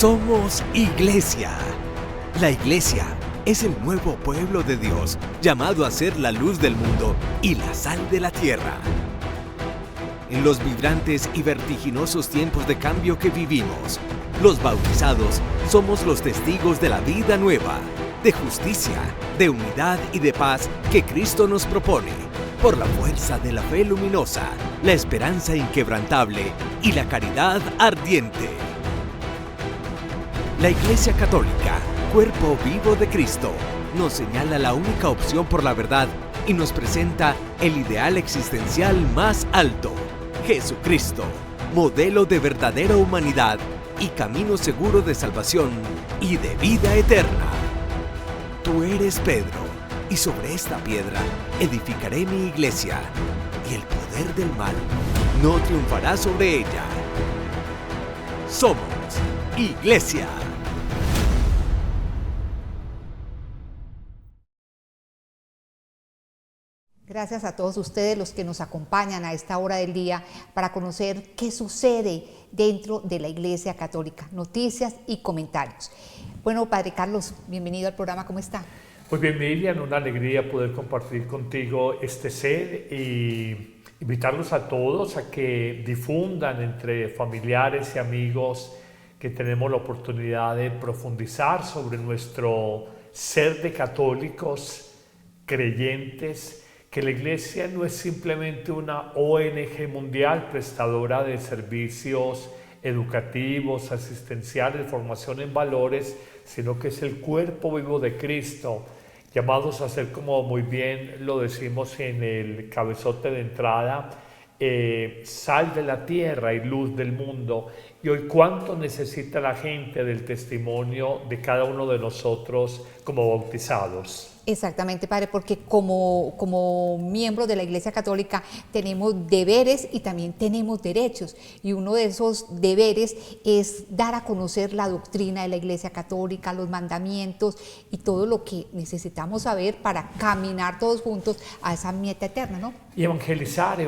Somos Iglesia. La Iglesia es el nuevo pueblo de Dios, llamado a ser la luz del mundo y la sal de la tierra. En los vibrantes y vertiginosos tiempos de cambio que vivimos, los bautizados somos los testigos de la vida nueva, de justicia, de unidad y de paz que Cristo nos propone, por la fuerza de la fe luminosa, la esperanza inquebrantable y la caridad ardiente. La Iglesia Católica, cuerpo vivo de Cristo, nos señala la única opción por la verdad y nos presenta el ideal existencial más alto: Jesucristo, modelo de verdadera humanidad y camino seguro de salvación y de vida eterna. Tú eres Pedro, y sobre esta piedra edificaré mi iglesia, y el poder del mal no triunfará sobre ella. Somos Iglesia. Gracias a todos ustedes los que nos acompañan a esta hora del día para conocer qué sucede dentro de la Iglesia Católica, noticias y comentarios. Bueno, Padre Carlos, bienvenido al programa, ¿cómo está? Pues bien, Miriam, una alegría poder compartir contigo este ser y invitarlos a todos a que difundan entre familiares y amigos que tenemos la oportunidad de profundizar sobre nuestro ser de católicos, creyentes, que la Iglesia no es simplemente una ONG mundial prestadora de servicios educativos, asistenciales, formación en valores, sino que es el cuerpo vivo de Cristo, llamados a ser, como muy bien lo decimos en el cabezote de entrada, sal de la tierra y luz del mundo. Y hoy, ¿cuánto necesita la gente del testimonio de cada uno de nosotros como bautizados? Exactamente, Padre, porque como miembros de la Iglesia Católica tenemos deberes y también tenemos derechos, y uno de esos deberes es dar a conocer la doctrina de la Iglesia Católica, los mandamientos y todo lo que necesitamos saber para caminar todos juntos a esa meta eterna, ¿no? Y evangelizar,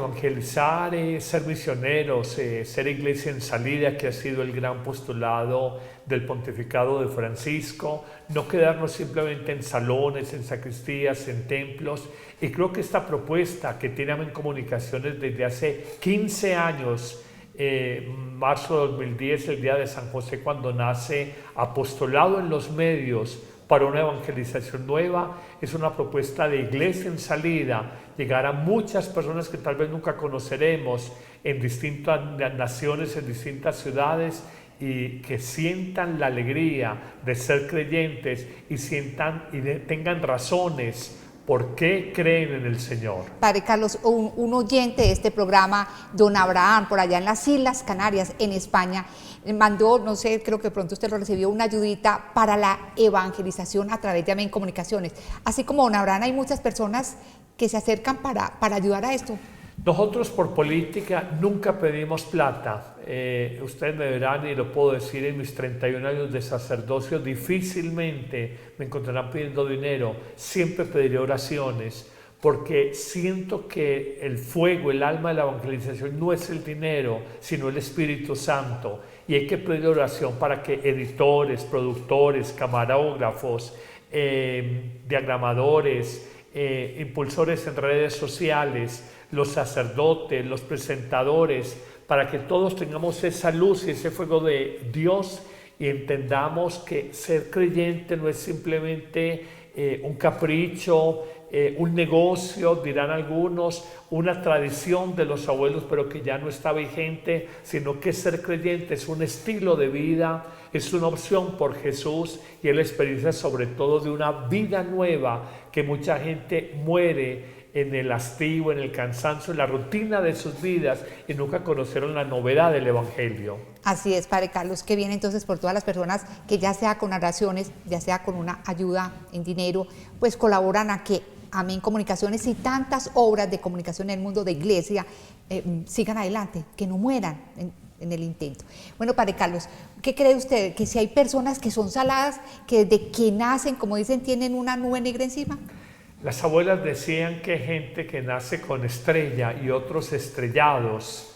ser misioneros, ser iglesia en salida, que ha sido el gran postulado del pontificado de Francisco, no quedarnos simplemente en salones, en sacristías, en templos. Y creo que esta propuesta que tiene Amén Comunicaciones desde hace 15 años, marzo de 2010, el día de San José, cuando nace, apostolado en los medios para una evangelización nueva, es una propuesta de iglesia en salida, llegar a muchas personas que tal vez nunca conoceremos en distintas naciones, en distintas ciudades, y que sientan la alegría de ser creyentes y sientan y tengan razones por qué creen en el Señor. Padre Carlos, un oyente de este programa, don Abraham, por allá en las Islas Canarias, en España, mandó, no sé, creo que pronto usted lo recibió, una ayudita para la evangelización a través de Amén Comunicaciones. Así como don Abraham, hay muchas personas que se acercan para ayudar a esto. Nosotros por política nunca pedimos plata. Ustedes me verán, y lo puedo decir, en mis 31 años de sacerdocio difícilmente me encontrarán pidiendo dinero. Siempre pediré oraciones, porque siento que el fuego, el alma de la evangelización no es el dinero, sino el Espíritu Santo. Y hay que pedir oración para que editores, productores, camarógrafos, diagramadores, impulsores en redes sociales, los sacerdotes, los presentadores, para que todos tengamos esa luz y ese fuego de Dios y entendamos que ser creyente no es simplemente un capricho, un negocio, dirán algunos, una tradición de los abuelos, pero que ya no está vigente, sino que ser creyente es un estilo de vida, es una opción por Jesús, y es la experiencia sobre todo de una vida nueva, que mucha gente muere en el hastío, en el cansancio, en la rutina de sus vidas, y nunca conocieron la novedad del Evangelio. Así es, Padre Carlos, que viene entonces por todas las personas que, ya sea con oraciones, ya sea con una ayuda en dinero, pues colaboran a que Amén Comunicaciones y tantas obras de comunicación en el mundo de iglesia sigan adelante, que no mueran en el intento. Bueno, Padre Carlos, ¿qué cree usted? ¿Que si hay personas que son saladas, que desde que nacen, como dicen, tienen una nube negra encima? Las abuelas decían que hay gente que nace con estrella y otros estrellados.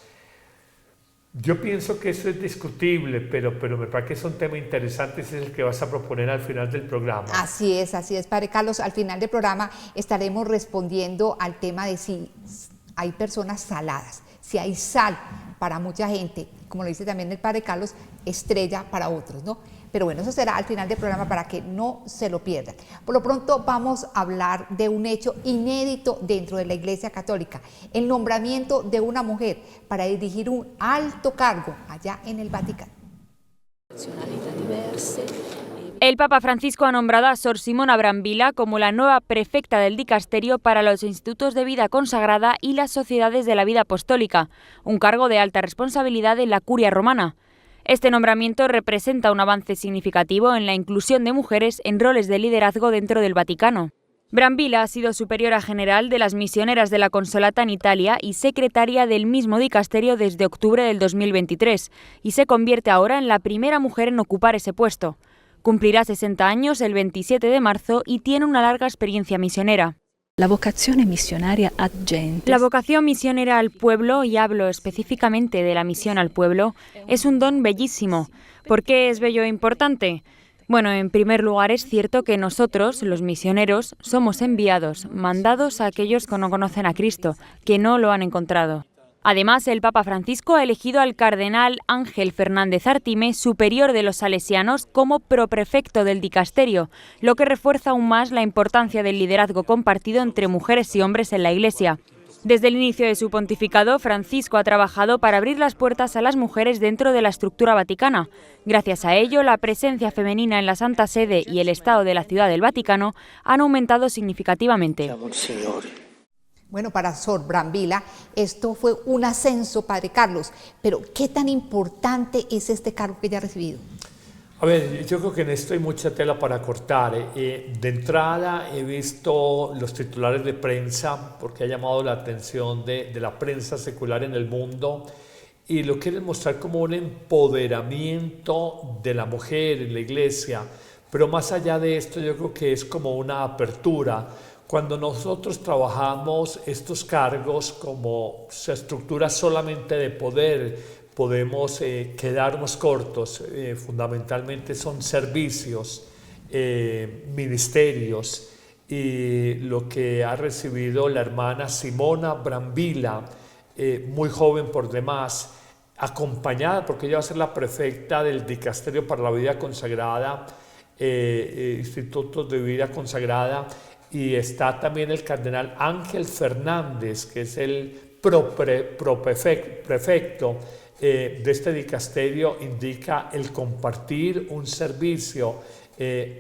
Yo pienso que eso es discutible, pero me parece que es un tema interesante, ese es el que vas a proponer al final del programa. Así es, Padre Carlos. Al final del programa estaremos respondiendo al tema de si hay personas saladas, si hay sal para mucha gente, como lo dice también el Padre Carlos, estrella para otros, ¿no? Pero bueno, eso será al final del programa para que no se lo pierdan. Por lo pronto vamos a hablar de un hecho inédito dentro de la Iglesia Católica, el nombramiento de una mujer para dirigir un alto cargo allá en el Vaticano. El Papa Francisco ha nombrado a Sor Simona Brambilla como la nueva prefecta del dicasterio para los institutos de vida consagrada y las sociedades de la vida apostólica, un cargo de alta responsabilidad en la Curia romana. Este nombramiento representa un avance significativo en la inclusión de mujeres en roles de liderazgo dentro del Vaticano. Brambilla ha sido superiora general de las misioneras de la Consolata en Italia y secretaria del mismo dicasterio desde octubre del 2023, y se convierte ahora en la primera mujer en ocupar ese puesto. Cumplirá 60 años el 27 de marzo y tiene una larga experiencia misionera. La vocazione missionaria ad gentes. La vocación misionera al pueblo, y hablo específicamente de la misión al pueblo, es un don bellísimo. ¿Por qué es bello e importante? Bueno, en primer lugar es cierto que nosotros, los misioneros, somos enviados, mandados a aquellos que no conocen a Cristo, que no lo han encontrado. Además, el Papa Francisco ha elegido al cardenal Ángel Fernández Artime, superior de los salesianos, como proprefecto del dicasterio, lo que refuerza aún más la importancia del liderazgo compartido entre mujeres y hombres en la Iglesia. Desde el inicio de su pontificado, Francisco ha trabajado para abrir las puertas a las mujeres dentro de la estructura vaticana. Gracias a ello, la presencia femenina en la Santa Sede y el Estado de la Ciudad del Vaticano han aumentado significativamente. Bueno, para Sor Brambilla esto fue un ascenso, Padre Carlos, pero ¿qué tan importante es este cargo que ella ha recibido? A ver, yo creo que en esto hay mucha tela para cortar. De entrada he visto los titulares de prensa porque ha llamado la atención de la prensa secular en el mundo y lo quieren mostrar como un empoderamiento de la mujer en la Iglesia, pero más allá de esto yo creo que es como una apertura. Cuando nosotros trabajamos estos cargos como estructuras solamente de poder, podemos quedarnos cortos. Fundamentalmente son servicios, ministerios, y lo que ha recibido la hermana Simona Brambilla, muy joven por demás, acompañada, porque ella va a ser la prefecta del Dicasterio para la Vida Consagrada, Institutos de Vida Consagrada, y está también el cardenal Ángel Fernández, que es el prefecto de este dicasterio, indica el compartir un servicio,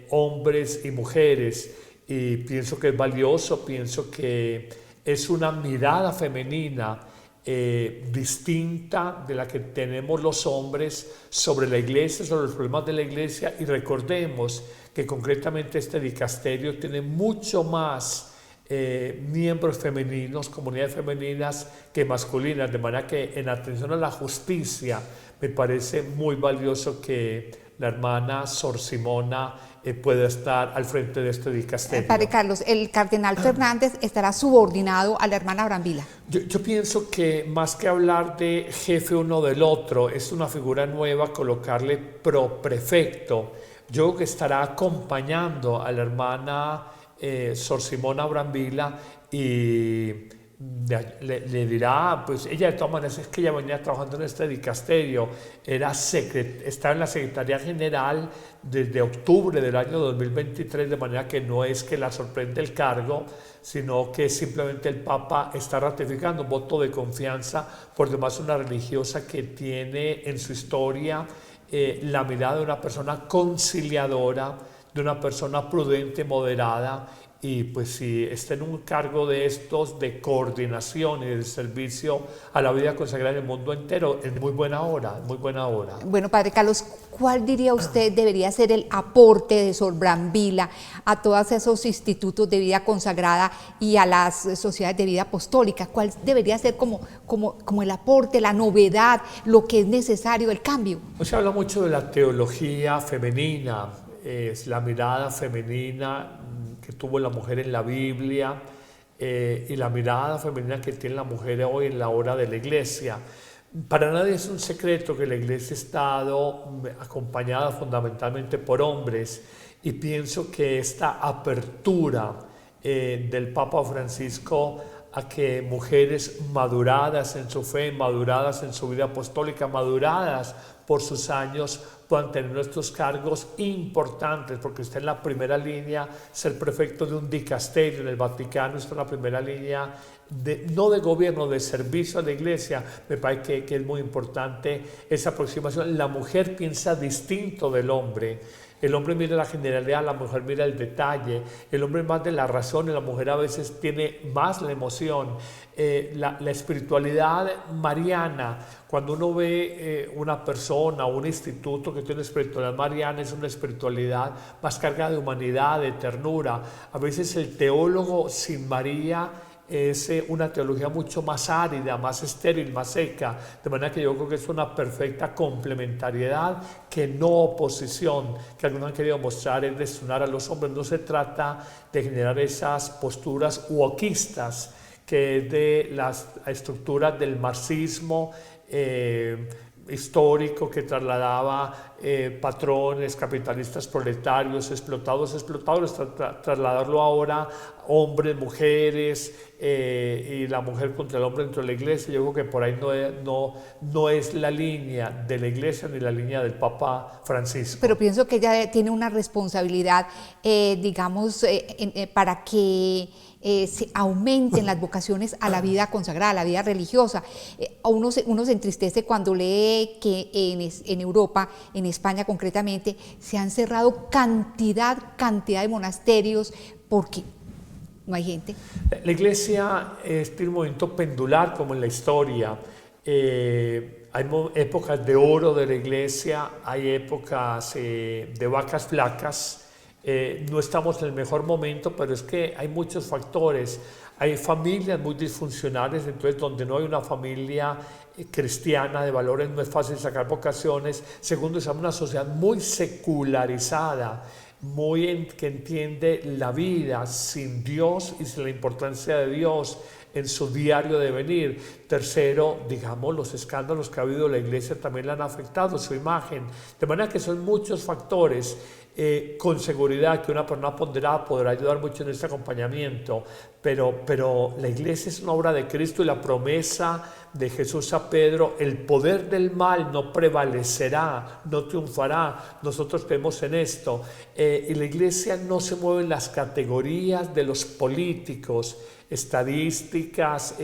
hombres y mujeres, y pienso que es valioso, pienso que es una mirada femenina distinta de la que tenemos los hombres sobre la Iglesia, sobre los problemas de la Iglesia, y recordemos que concretamente este dicasterio tiene mucho más miembros femeninos, comunidades femeninas que masculinas, de manera que en atención a la justicia me parece muy valioso que la hermana Sor Simona pueda estar al frente de este dicasterio. Padre Carlos, el cardenal Fernández estará subordinado a la hermana Brambilla. Yo pienso que más que hablar de jefe uno del otro, es una figura nueva colocarle proprefecto. Yo creo que estará acompañando a la hermana Sor Simona Brambilla y le dirá, pues ella de todas maneras es que ella venía trabajando en este dicasterio, estaba en la Secretaría General desde octubre del año 2023, de manera que no es que la sorprende el cargo, sino que simplemente el Papa está ratificando un voto de confianza, por demás una religiosa que tiene en su historia la mirada de una persona conciliadora, de una persona prudente, moderada, y pues si está en un cargo de estos de coordinación y de servicio a la vida consagrada en el mundo entero, es muy buena hora, muy buena hora. Bueno, Padre Carlos, ¿cuál diría usted debería ser el aporte de Sor Brambilla a todos esos institutos de vida consagrada y a las sociedades de vida apostólica? ¿Cuál debería ser como el aporte, la novedad, lo que es necesario, el cambio? Se habla mucho de la teología femenina, es la mirada femenina que tuvo la mujer en la Biblia y la mirada femenina que tiene la mujer hoy en la hora de la Iglesia. Para nadie es un secreto que la Iglesia ha estado acompañada fundamentalmente por hombres, y pienso que esta apertura del Papa Francisco a que mujeres maduradas en su fe, maduradas en su vida apostólica, maduradas por sus años, puedan tener nuestros cargos importantes, porque está en la primera línea, ser prefecto de un dicasterio en el Vaticano, está en la primera línea, no de gobierno, de servicio a la Iglesia. Me parece que es muy importante esa aproximación. La mujer piensa distinto del hombre. El hombre mira la generalidad, la mujer mira el detalle. El hombre más de la razón y la mujer a veces tiene más la emoción. La espiritualidad mariana, cuando uno ve una persona o un instituto que tiene una espiritualidad mariana, es una espiritualidad más cargada de humanidad, de ternura. A veces el teólogo sin María es una teología mucho más árida, más estéril, más seca, de manera que yo creo que es una perfecta complementariedad, que no oposición, que algunos han querido mostrar es destruir a los hombres. No se trata de generar esas posturas wokistas, que es de las estructuras del marxismo histórico, que trasladaba patrones capitalistas proletarios, explotados, trasladarlo ahora hombres, mujeres, y la mujer contra el hombre dentro de la Iglesia. Yo creo que por ahí no es la línea de la Iglesia ni la línea del Papa Francisco. Pero pienso que ella tiene una responsabilidad, digamos, para que se aumenten las vocaciones a la vida consagrada, a la vida religiosa. Uno se entristece cuando lee que en Europa, en España concretamente, se han cerrado cantidad de monasterios porque no hay gente. La Iglesia tiene un movimiento pendular como en la historia. Hay épocas de oro de la Iglesia, hay épocas de vacas flacas. No estamos en el mejor momento, pero es que hay muchos factores. Hay familias muy disfuncionales, entonces donde no hay una familia cristiana de valores no es fácil sacar vocaciones. Segundo, estamos en una sociedad muy secularizada, que entiende la vida sin Dios y sin la importancia de Dios en su diario de venir. Tercero, digamos, los escándalos que ha habido en la Iglesia también le han afectado su imagen. De manera que son muchos factores. Con seguridad que una persona ponderada podrá ayudar mucho en este acompañamiento, pero la Iglesia es una obra de Cristo, y la promesa de Jesús a Pedro: el poder del mal no prevalecerá, no triunfará. Nosotros creemos en esto, y la Iglesia no se mueve en las categorías de los políticos, estadísticas,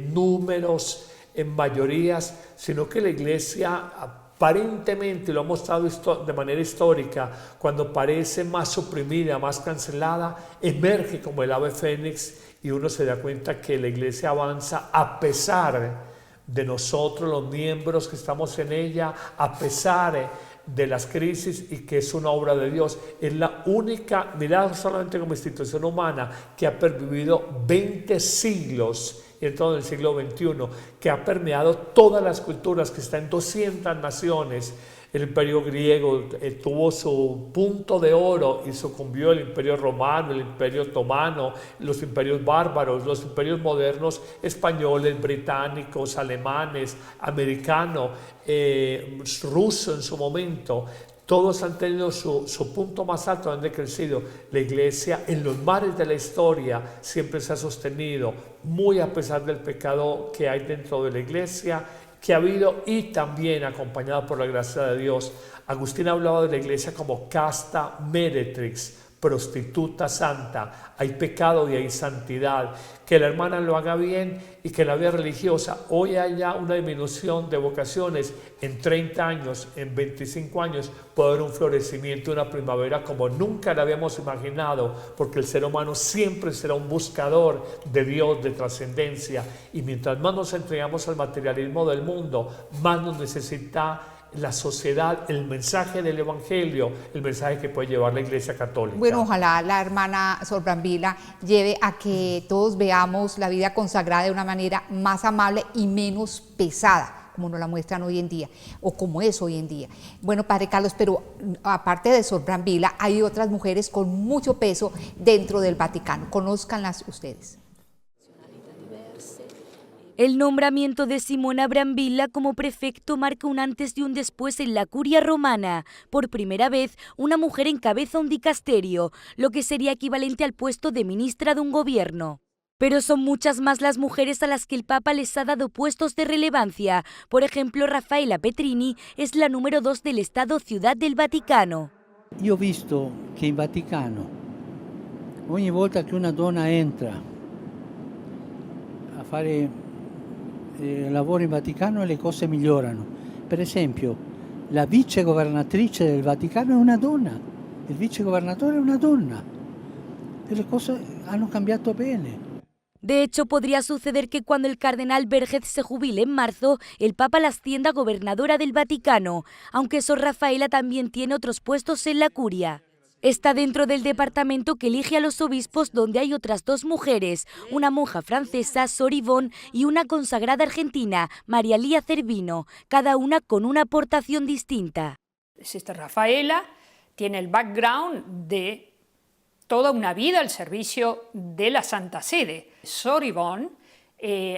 números, en mayorías, sino que la Iglesia aparentemente, lo ha mostrado de manera histórica, cuando parece más suprimida, más cancelada, emerge como el ave fénix, y uno se da cuenta que la Iglesia avanza a pesar de nosotros, los miembros que estamos en ella, a pesar de las crisis, y que es una obra de Dios. Es la única, mirada solamente como institución humana, que ha pervivido 20 siglos, y en todo el siglo XXI, que ha permeado todas las culturas, que está en 200 naciones. El imperio griego tuvo su punto de oro y sucumbió el imperio romano, el imperio otomano, los imperios bárbaros, los imperios modernos españoles, británicos, alemanes, americanos, ruso en su momento. Todos han tenido su punto más alto, donde ha crecido. La Iglesia en los mares de la historia siempre se ha sostenido, muy a pesar del pecado que hay dentro de la Iglesia, que ha habido, y también acompañada por la gracia de Dios. Agustín hablaba de la Iglesia como casta meretrix, prostituta santa. Hay pecado y hay santidad. Que la hermana lo haga bien, y que la vida religiosa, hoy haya una disminución de vocaciones. En 30 años, en 25 años, puede haber un florecimiento, una primavera como nunca la habíamos imaginado, porque el ser humano siempre será un buscador de Dios, de trascendencia, y mientras más nos entregamos al materialismo del mundo, más nos necesita la sociedad, el mensaje del Evangelio, el mensaje que puede llevar la Iglesia Católica. Bueno, ojalá la hermana Sor Brambila lleve a que todos veamos la vida consagrada de una manera más amable y menos pesada, como nos la muestran hoy en día, o como es hoy en día. Bueno, Padre Carlos, pero aparte de Sor Brambila, hay otras mujeres con mucho peso dentro del Vaticano. Conózcanlas ustedes. El nombramiento de Simona Brambilla como prefecto marca un antes y un después en la curia romana. Por primera vez, una mujer encabeza un dicasterio, lo que sería equivalente al puesto de ministra de un gobierno. Pero son muchas más las mujeres a las que el Papa les ha dado puestos de relevancia. Por ejemplo, Raffaella Petrini es la número 2 del Estado Ciudad del Vaticano. Io ho visto che in Vaticano, ogni volta che una donna entra a fare lavoro in Vaticano, le cose migliorano. Per esempio, la vicegovernatrice del Vaticano è una donna, il vicegovernatore è una donna e le cose hanno cambiato bene. De hecho, podría suceder que cuando el cardenal Berget se jubile en marzo, el Papa la ascienda a gobernadora del Vaticano, aunque Sor Raffaella también tiene otros puestos en la curia. Está dentro del departamento que elige a los obispos, donde hay otras 2 mujeres, una monja francesa, Sor Yvonne, y una consagrada argentina, María Lía Cervino, cada una con una aportación distinta. Sister Raffaella tiene el background de toda una vida al servicio de la Santa Sede. Sor Yvonne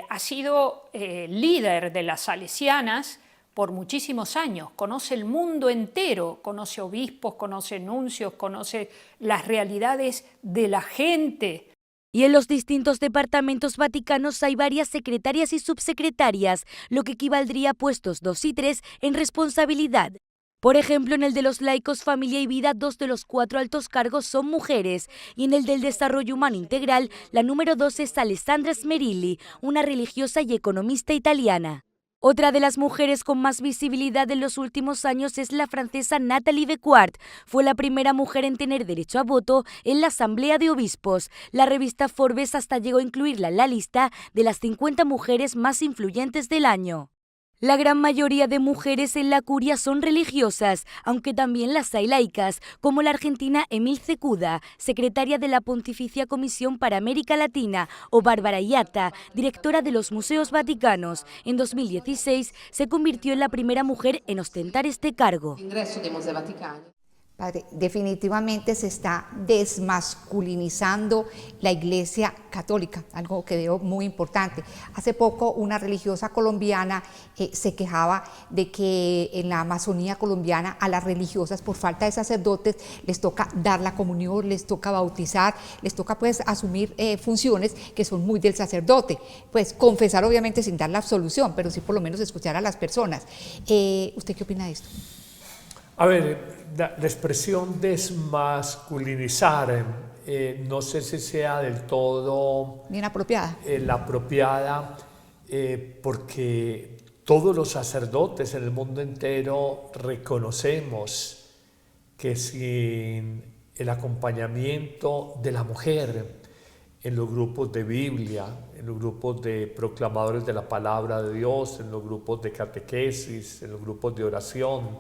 ha sido líder de las salesianas por muchísimos años, conoce el mundo entero, conoce obispos, conoce nuncios, conoce las realidades de la gente. Y en los distintos departamentos vaticanos hay varias secretarias y subsecretarias, lo que equivaldría a puestos 2 y 3 en responsabilidad. Por ejemplo, en el de los laicos, familia y vida, 2 de los 4 altos cargos son mujeres, y en el del desarrollo humano integral, la número 2 es Alessandra Smerilli, una religiosa y economista italiana. Otra de las mujeres con más visibilidad en los últimos años es la francesa Nathalie Becquart. Fue la primera mujer en tener derecho a voto en la Asamblea de Obispos. La revista Forbes hasta llegó a incluirla en la lista de las 50 mujeres más influyentes del año. La gran mayoría de mujeres en la curia son religiosas, aunque también las hay laicas, como la argentina Emil Cecuda, secretaria de la Pontificia Comisión para América Latina, o Bárbara Iata, directora de los Museos Vaticanos. En 2016 se convirtió en la primera mujer en ostentar este cargo. Padre, definitivamente se está desmasculinizando la Iglesia Católica, algo que veo muy importante. Hace poco una religiosa colombiana se quejaba de que en la Amazonía colombiana a las religiosas, por falta de sacerdotes, les toca dar la comunión, les toca bautizar, les toca pues asumir funciones que son muy del sacerdote. Pues confesar obviamente sin dar la absolución, pero sí por lo menos escuchar a las personas. ¿Usted qué opina de esto? A ver, la expresión desmasculinizar, no sé si sea del todo bien apropiada. La apropiada, porque todos los sacerdotes en el mundo entero reconocemos que sin el acompañamiento de la mujer en los grupos de Biblia, en los grupos de proclamadores de la palabra de Dios, en los grupos de catequesis, en los grupos de oración,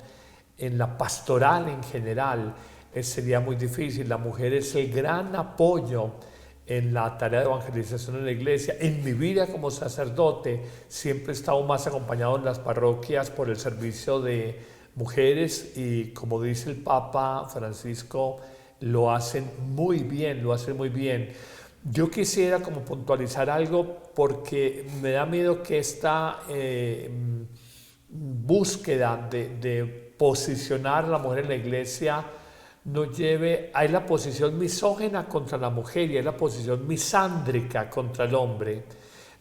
en la pastoral en general, sería muy difícil. La mujer es el gran apoyo en la tarea de evangelización en la iglesia. En mi vida como sacerdote siempre he estado más acompañado en las parroquias por el servicio de mujeres y, como dice el Papa Francisco, lo hacen muy bien, lo hacen muy bien. Yo quisiera como puntualizar algo porque me da miedo que esta búsqueda de posicionar a la mujer en la iglesia nos lleve a la posición misógina contra la mujer y a la posición misándrica contra el hombre.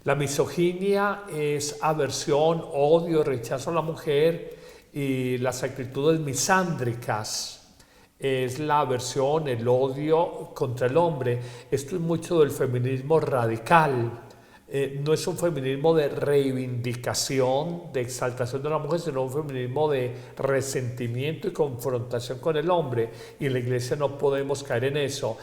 La misoginia es aversión, odio, rechazo a la mujer, y las actitudes misándricas es la aversión, el odio contra el hombre. Esto es mucho del feminismo radical. No es un feminismo de reivindicación, de exaltación de la mujer, sino un feminismo de resentimiento y confrontación con el hombre. Y en la iglesia no podemos caer en eso.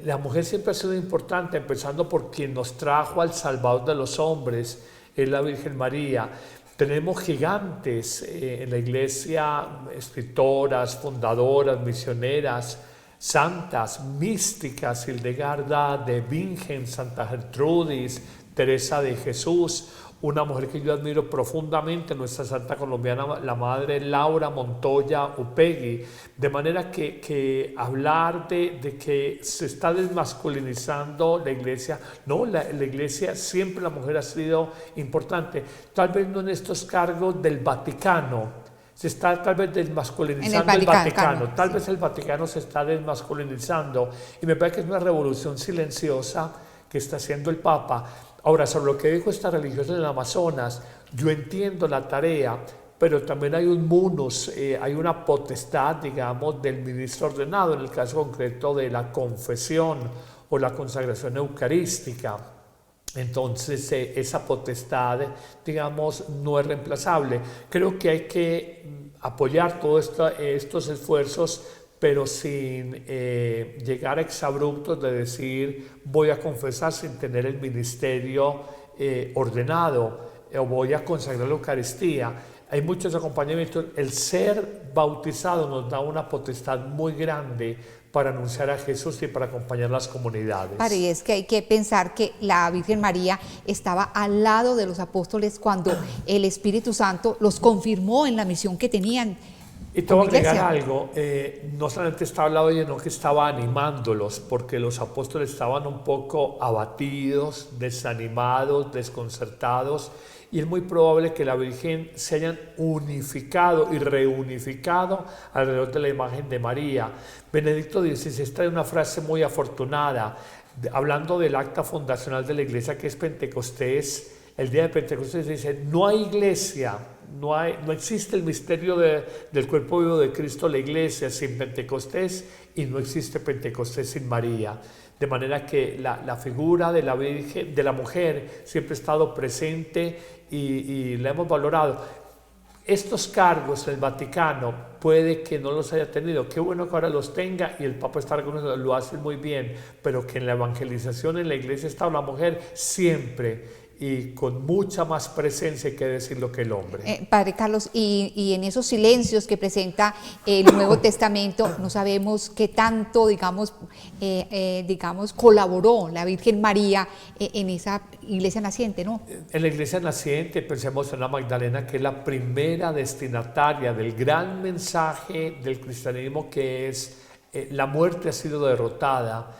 La mujer siempre ha sido importante, empezando por quien nos trajo al Salvador de los hombres, es la Virgen María. Tenemos gigantes en la iglesia, escritoras, fundadoras, misioneras, santas, místicas, Hildegarda de Bingen, Santa Gertrudis, Teresa de Jesús, una mujer que yo admiro profundamente, nuestra santa colombiana, la madre Laura Montoya Upegui, de manera que hablar de que se está desmasculinizando la iglesia, no, la iglesia siempre la mujer ha sido importante, tal vez no en estos cargos del Vaticano, se está tal vez desmasculinizando el Vaticano, tal vez el Vaticano se está desmasculinizando y me parece que es una revolución silenciosa que está haciendo el Papa. Ahora, sobre lo que dijo esta religiosa en el Amazonas, yo entiendo la tarea, pero también hay un munus, hay una potestad, digamos, del ministro ordenado, en el caso concreto de la confesión o la consagración eucarística. Entonces, esa potestad, digamos, no es reemplazable. Creo que hay que apoyar todos estos esfuerzos, pero sin llegar a exabruptos de decir voy a confesar sin tener el ministerio ordenado o voy a consagrar la Eucaristía. Hay muchos acompañamientos. El ser bautizado nos da una potestad muy grande para anunciar a Jesús y para acompañar las comunidades. Y es que hay que pensar que la Virgen María estaba al lado de los apóstoles cuando el Espíritu Santo los confirmó en la misión que tenían. Y te voy a agregar algo, no solamente estaba al lado de ellos, sino que estaba animándolos, porque los apóstoles estaban un poco abatidos, desanimados, desconcertados, y es muy probable que la Virgen se hayan unificado y reunificado alrededor de la imagen de María. Benedicto XVI trae una frase muy afortunada, hablando del acta fundacional de la Iglesia, que es Pentecostés. El día de Pentecostés dice, no hay iglesia, no existe el misterio del cuerpo vivo de Cristo, la iglesia, sin Pentecostés, y no existe Pentecostés sin María. De manera que la figura de la Virgen, de la mujer, siempre ha estado presente y la hemos valorado. Estos cargos el Vaticano puede que no los haya tenido, qué bueno que ahora los tenga y el Papa está reconociendo, lo hace muy bien, pero que en la evangelización en la iglesia está la mujer siempre y con mucha más presencia, que decirlo, que el hombre. Padre Carlos, y en esos silencios que presenta el Nuevo Testamento, no sabemos qué tanto, digamos, colaboró la Virgen María en esa iglesia naciente, ¿no? En la iglesia naciente, pensemos en la Magdalena, que es la primera destinataria del gran mensaje del cristianismo, que es la muerte ha sido derrotada.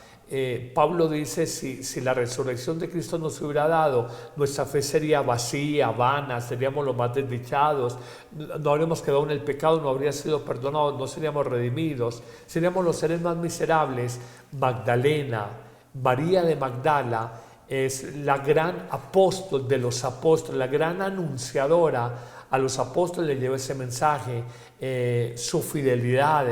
Pablo dice, si la resurrección de Cristo nos hubiera dado, nuestra fe sería vacía, vana, seríamos los más desdichados, no habríamos quedado en el pecado, no habría sido perdonados, no seríamos redimidos, seríamos los seres más miserables. Magdalena, María de Magdala, es la gran apóstol de los apóstoles, la gran anunciadora a los apóstoles, le lleva ese mensaje, su fidelidad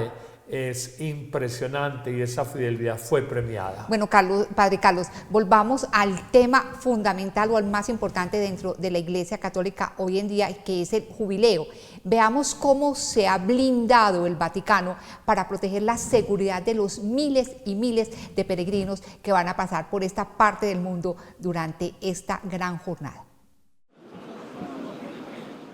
es impresionante y esa fidelidad fue premiada. Bueno, Padre Carlos, volvamos al tema fundamental o al más importante dentro de la Iglesia Católica hoy en día, que es el jubileo. Veamos cómo se ha blindado el Vaticano para proteger la seguridad de los miles y miles de peregrinos que van a pasar por esta parte del mundo durante esta gran jornada.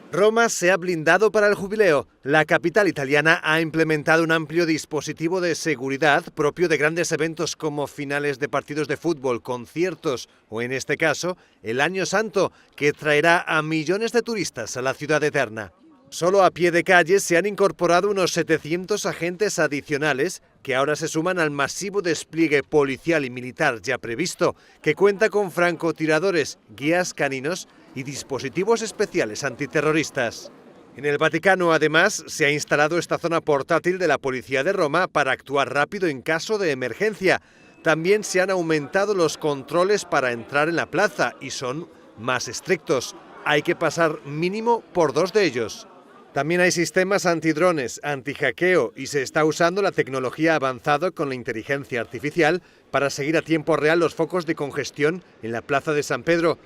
Roma se ha blindado para el jubileo. La capital italiana ha implementado un amplio dispositivo de seguridad propio de grandes eventos como finales de partidos de fútbol, conciertos o, en este caso, el Año Santo, que traerá a millones de turistas a la ciudad eterna. Solo a pie de calle se han incorporado unos 700 agentes adicionales que ahora se suman al masivo despliegue policial y militar ya previsto, que cuenta con francotiradores, guías caninos y dispositivos especiales antiterroristas. En el Vaticano, además, se ha instalado esta zona portátil de la Policía de Roma para actuar rápido en caso de emergencia. También se han aumentado los controles para entrar en la plaza y son más estrictos. Hay que pasar mínimo por 2 de ellos. También hay sistemas antidrones, antihackeo y se está usando la tecnología avanzada con la inteligencia artificial para seguir a tiempo real los focos de congestión en la Plaza de San Pedro.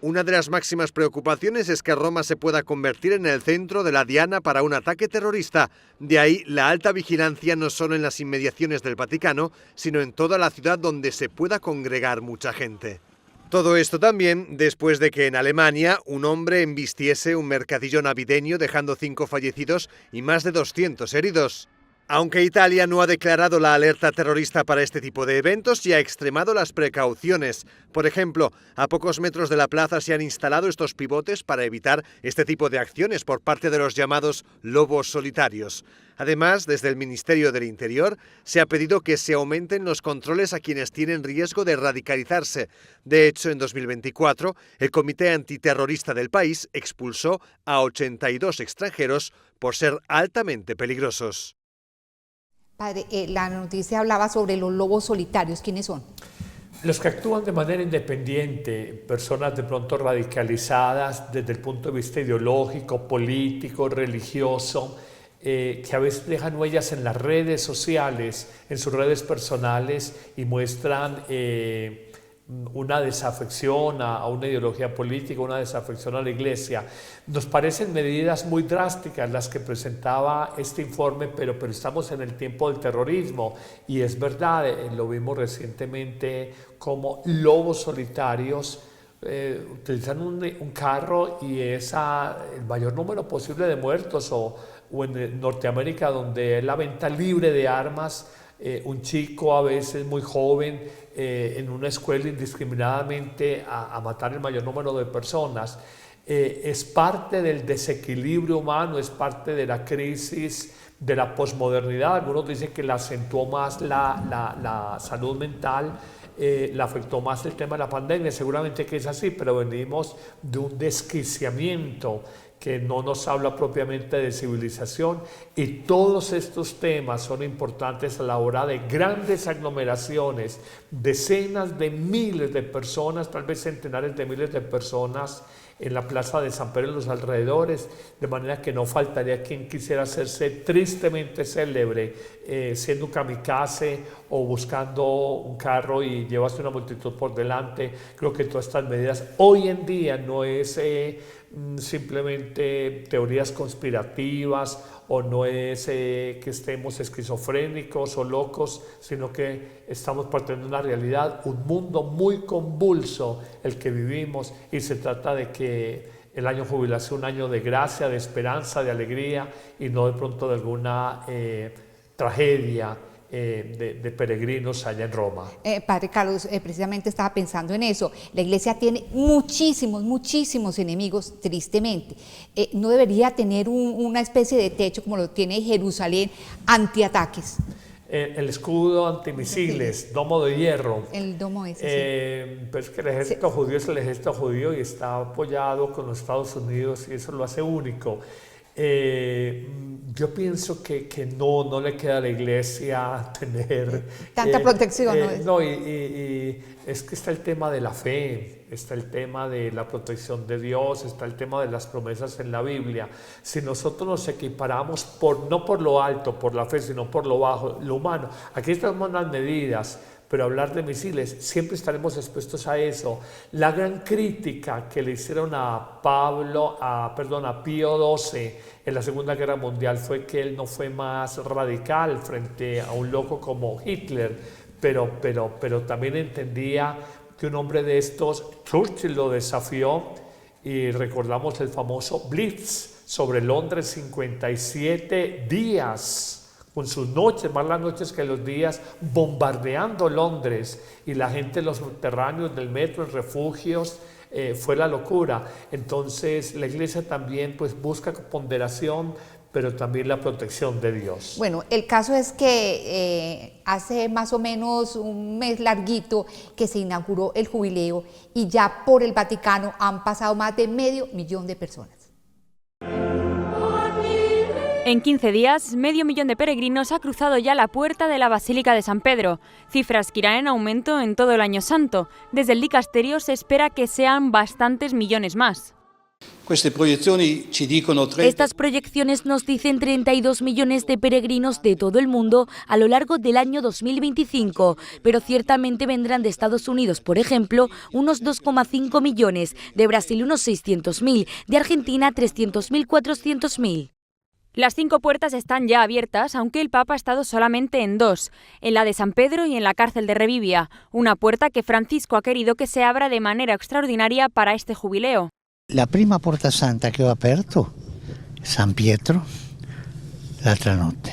Una de las máximas preocupaciones es que Roma se pueda convertir en el centro de la diana para un ataque terrorista. De ahí la alta vigilancia no solo en las inmediaciones del Vaticano, sino en toda la ciudad donde se pueda congregar mucha gente. Todo esto también después de que en Alemania un hombre embistiese un mercadillo navideño dejando 5 fallecidos y más de 200 heridos. Aunque Italia no ha declarado la alerta terrorista para este tipo de eventos, sí ha extremado las precauciones. Por ejemplo, a pocos metros de la plaza se han instalado estos pivotes para evitar este tipo de acciones por parte de los llamados lobos solitarios. Además, desde el Ministerio del Interior se ha pedido que se aumenten los controles a quienes tienen riesgo de radicalizarse. De hecho, en 2024, el Comité Antiterrorista del país expulsó a 82 extranjeros por ser altamente peligrosos. Padre, la noticia hablaba sobre los lobos solitarios. ¿Quiénes son? Los que actúan de manera independiente, personas de pronto radicalizadas desde el punto de vista ideológico, político, religioso, que a veces dejan huellas en las redes sociales, en sus redes personales y muestran una desafección a una ideología política, una desafección a la Iglesia. Nos parecen medidas muy drásticas las que presentaba este informe, pero estamos en el tiempo del terrorismo y es verdad, lo vimos recientemente como lobos solitarios utilizan un carro y es el mayor número posible de muertos o en Norteamérica, donde es la venta libre de armas, un chico a veces muy joven en una escuela indiscriminadamente a matar el mayor número de personas. Es parte del desequilibrio humano, es parte de la crisis de la posmodernidad. Algunos dicen que la acentuó más la salud mental, la afectó más el tema de la pandemia, seguramente que es así, pero venimos de un desquiciamiento que no nos habla propiamente de civilización, y todos estos temas son importantes a la hora de grandes aglomeraciones, decenas de miles de personas, tal vez centenares de miles de personas en la plaza de San Pedro y los alrededores, de manera que no faltaría quien quisiera hacerse tristemente célebre siendo un kamikaze o buscando un carro y llevarse una multitud por delante. Creo que todas estas medidas hoy en día no es simplemente teorías conspirativas o no es que estemos esquizofrénicos o locos, sino que estamos partiendo de una realidad, un mundo muy convulso el que vivimos, y se trata de que el año jubilar sea un año de gracia, de esperanza, de alegría, y no de pronto de alguna tragedia de peregrinos allá en Roma. Padre Carlos, precisamente estaba pensando en eso. La Iglesia tiene muchísimos enemigos, tristemente. ¿No debería tener una especie de techo como lo tiene Jerusalén, antiataques? El escudo antimisiles, domo de hierro. El domo ese, sí. Pero es que el ejército judío es el ejército judío y está apoyado con los Estados Unidos y eso lo hace único. Yo pienso que no le queda a la Iglesia tener tanta protección. Y es que está el tema de la fe, está el tema de la protección de Dios, está el tema de las promesas en la Biblia. Si nosotros nos equiparamos no por lo alto, por la fe, sino por lo bajo, lo humano, aquí estamos las medidas. Pero hablar de misiles, siempre estaremos expuestos a eso. La gran crítica que le hicieron a Pío XII en la Segunda Guerra Mundial fue que él no fue más radical frente a un loco como Hitler, pero también entendía que un hombre de estos, Churchill lo desafió, y recordamos el famoso Blitz sobre Londres, 57 días. Con sus noches, más las noches que los días, bombardeando Londres, y la gente en los subterráneos del metro, en refugios, fue la locura. Entonces la Iglesia también busca ponderación, pero también la protección de Dios. Bueno, el caso es que hace más o menos un mes larguito que se inauguró el jubileo, y ya por el Vaticano han pasado más de 500.000 de personas. En 15 días, 500.000 de peregrinos ha cruzado ya la puerta de la Basílica de San Pedro, cifras que irán en aumento en todo el año santo. Desde el dicasterio se espera que sean bastantes millones más. Estas proyecciones nos dicen 32 millones de peregrinos de todo el mundo a lo largo del año 2025, pero ciertamente vendrán de Estados Unidos, por ejemplo, unos 2,5 millones, de Brasil unos 600.000, de Argentina 300.000, 400.000. Las 5 puertas están ya abiertas, aunque el Papa ha estado solamente en 2, en la de San Pedro y en la cárcel de Revivia, una puerta que Francisco ha querido que se abra de manera extraordinaria para este jubileo. La prima Porta Santa che ho aperto, San Pietro, l'altra notte.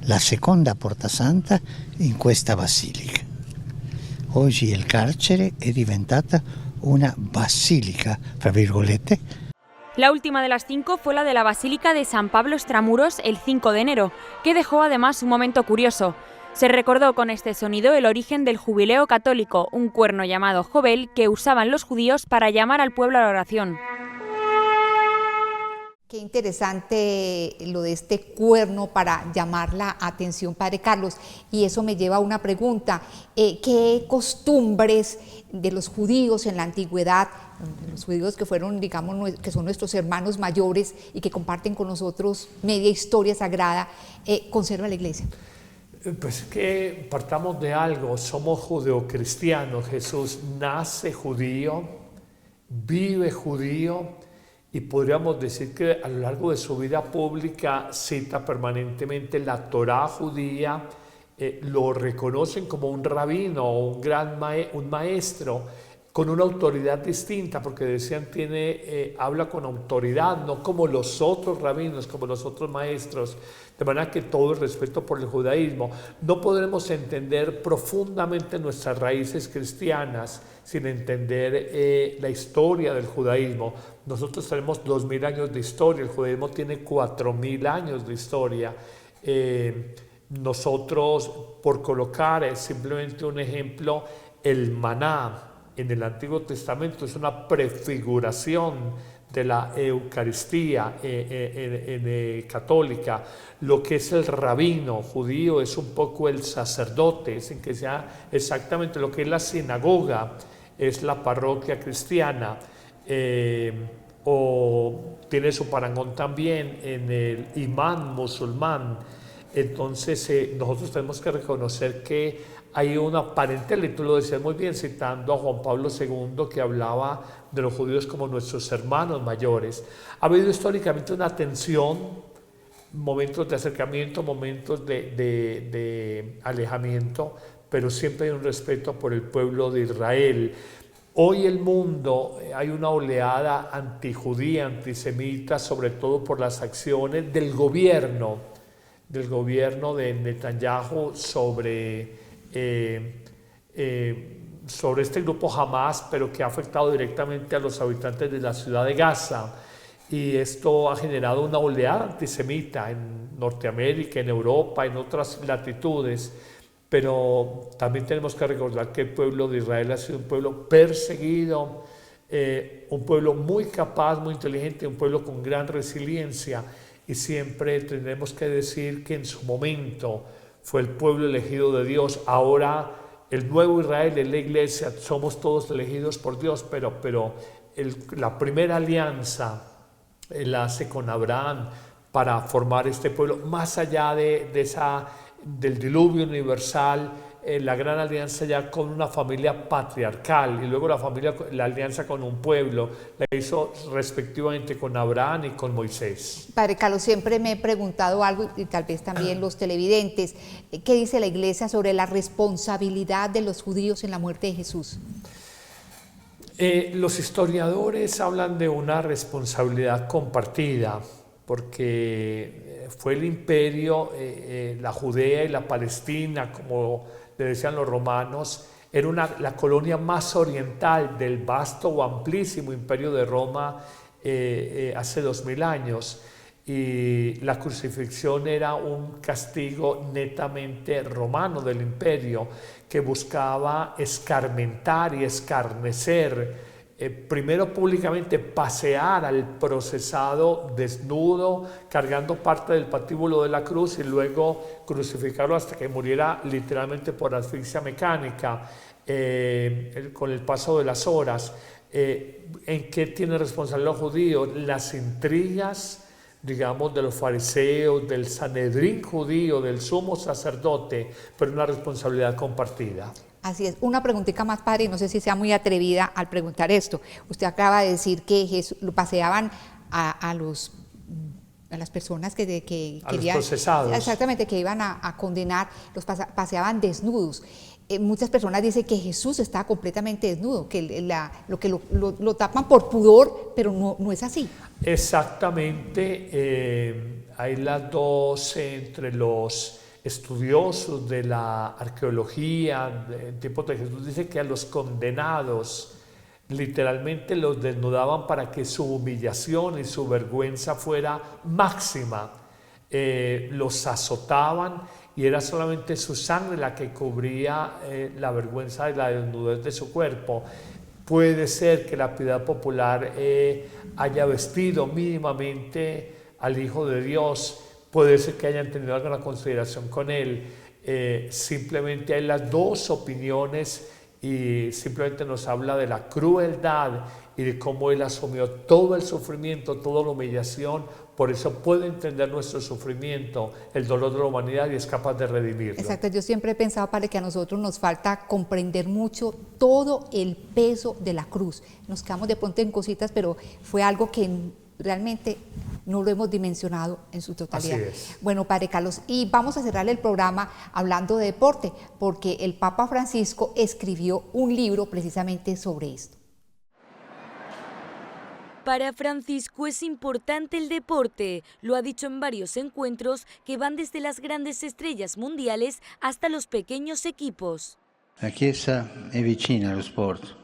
la seconda Porta Santa in questa basilica. Oggi il carcere è diventata una basilica, fra virgolette. La última de las 5 fue la de la Basílica de San Pablo Extramuros el 5 de enero, que dejó además un momento curioso. Se recordó con este sonido el origen del jubileo católico, un cuerno llamado jobel que usaban los judíos para llamar al pueblo a la oración. Qué interesante lo de este cuerno para llamar la atención, Padre Carlos. Y eso me lleva a una pregunta. ¿Qué costumbres de los judíos en la antigüedad, los judíos que fueron, digamos, que son nuestros hermanos mayores y que comparten con nosotros media historia sagrada, conserva la Iglesia? Pues que partamos de algo, somos judeocristianos. Jesús nace judío, vive judío, y podríamos decir que a lo largo de su vida pública cita permanentemente la Torá judía, lo reconocen como un rabino o un maestro con una autoridad distinta, porque decían habla con autoridad, no como los otros rabinos, como los otros maestros, de manera que todo el respeto por el judaísmo. No podremos entender profundamente nuestras raíces cristianas sin entender la historia del judaísmo. Nosotros tenemos 2000 años de historia, el judaísmo tiene 4000 años de historia. Nosotros, por colocar simplemente un ejemplo, el maná en el Antiguo Testamento es una prefiguración de la Eucaristía católica. Lo que es el rabino judío es un poco el sacerdote, sin que sea exactamente lo que es la sinagoga, es la parroquia cristiana, o tiene su parangón también en el imán musulmán. Entonces nosotros tenemos que reconocer que hay una aparente, tú lo decías muy bien citando a Juan Pablo II, que hablaba de los judíos como nuestros hermanos mayores. Ha habido históricamente una tensión, momentos de acercamiento, momentos de alejamiento, pero siempre hay un respeto por el pueblo de Israel. Hoy el mundo, hay una oleada antijudía, antisemita, sobre todo por las acciones del gobierno de Netanyahu sobre este grupo Hamas, pero que ha afectado directamente a los habitantes de la ciudad de Gaza. Y esto ha generado una oleada antisemita en Norteamérica, en Europa, en otras latitudes. Pero también tenemos que recordar que el pueblo de Israel ha sido un pueblo perseguido, un pueblo muy capaz, muy inteligente, un pueblo con gran resiliencia. Y siempre tendremos que decir que en su momento fue el pueblo elegido de Dios. Ahora el nuevo Israel es la Iglesia, somos todos elegidos por Dios, pero la primera alianza la hace con Abraham para formar este pueblo, más allá del diluvio universal, la gran alianza ya con una familia patriarcal, y luego la alianza con un pueblo, la hizo respectivamente con Abraham y con Moisés. Padre Carlos, siempre me he preguntado algo, y tal vez también los televidentes, ¿qué dice la Iglesia sobre la responsabilidad de los judíos en la muerte de Jesús? Los historiadores hablan de una responsabilidad compartida, porque fue el imperio, la Judea y la Palestina, como le decían los romanos, era la colonia más oriental del vasto o amplísimo imperio de Roma hace 2000 años, y la crucifixión era un castigo netamente romano del imperio, que buscaba escarmentar y escarnecer, primero públicamente pasear al procesado desnudo, cargando parte del patíbulo de la cruz, y luego crucificarlo hasta que muriera literalmente por asfixia mecánica, con el paso de las horas. ¿En qué tiene responsabilidad los judíos? Las intrigas, digamos, de los fariseos, del Sanedrín judío, del sumo sacerdote, pero una responsabilidad compartida. Así es. Una preguntita más, padre, y no sé si sea muy atrevida al preguntar esto. Usted acaba de decir que Jesús, lo paseaban a las personas que querían, los procesados. Exactamente, que iban a condenar, los paseaban desnudos. Muchas personas dicen que Jesús está completamente desnudo, que lo tapan por pudor, pero no es así. Exactamente, hay las dos entre los estudiosos de la arqueología en tiempos de Jesús dicen que a los condenados literalmente los desnudaban para que su humillación y su vergüenza fuera máxima. Los azotaban y era solamente su sangre la que cubría la vergüenza y la desnudez de su cuerpo. Puede ser que la piedad popular haya vestido mínimamente al Hijo de Dios, puede ser que hayan tenido alguna consideración con él. Simplemente hay las dos opiniones y simplemente nos habla de la crueldad y de cómo él asumió todo el sufrimiento, toda la humillación. Por eso puede entender nuestro sufrimiento, el dolor de la humanidad y es capaz de redimirlo. Exacto, yo siempre he pensado, Padre, que a nosotros nos falta comprender mucho todo el peso de la cruz. Nos quedamos de pronto en cositas, pero fue algo que realmente no lo hemos dimensionado en su totalidad. Así es. Bueno, Padre Carlos, y vamos a cerrar el programa hablando de deporte, porque el Papa Francisco escribió un libro precisamente sobre esto. Para Francisco es importante el deporte, lo ha dicho en varios encuentros que van desde las grandes estrellas mundiales hasta los pequeños equipos. La Chiesa è vicina allo sport,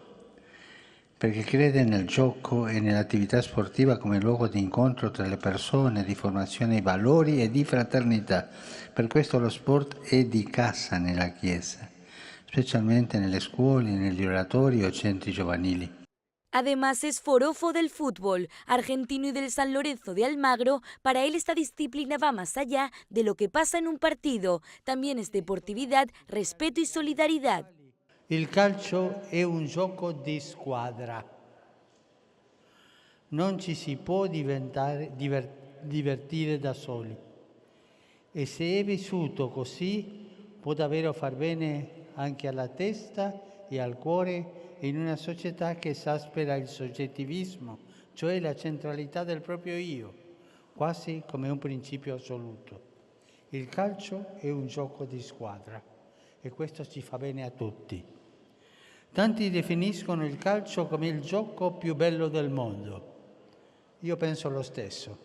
perché crede nel gioco e nell'attività sportiva come luogo di incontro tra le persone, di formazione di valori e di fraternità. Per questo lo sport è di casa nella Chiesa, specialmente nelle scuole, negli oratori o centri giovanili. Además es forofo del fútbol, argentino y del San Lorenzo de Almagro. Para él esta disciplina va más allá de lo que pasa en un partido. También es deportividad, respeto y solidaridad. Il calcio è un gioco di squadra. Non ci si può divertire da soli. E se è vissuto così, può davvero far bene anche alla testa e al cuore in una società che esaspera il soggettivismo, cioè la centralità del proprio io, quasi come un principio assoluto. Il calcio è un gioco di squadra e questo ci fa bene a tutti. Tanti definiscono il calcio come il gioco più bello del mondo. Io penso lo stesso.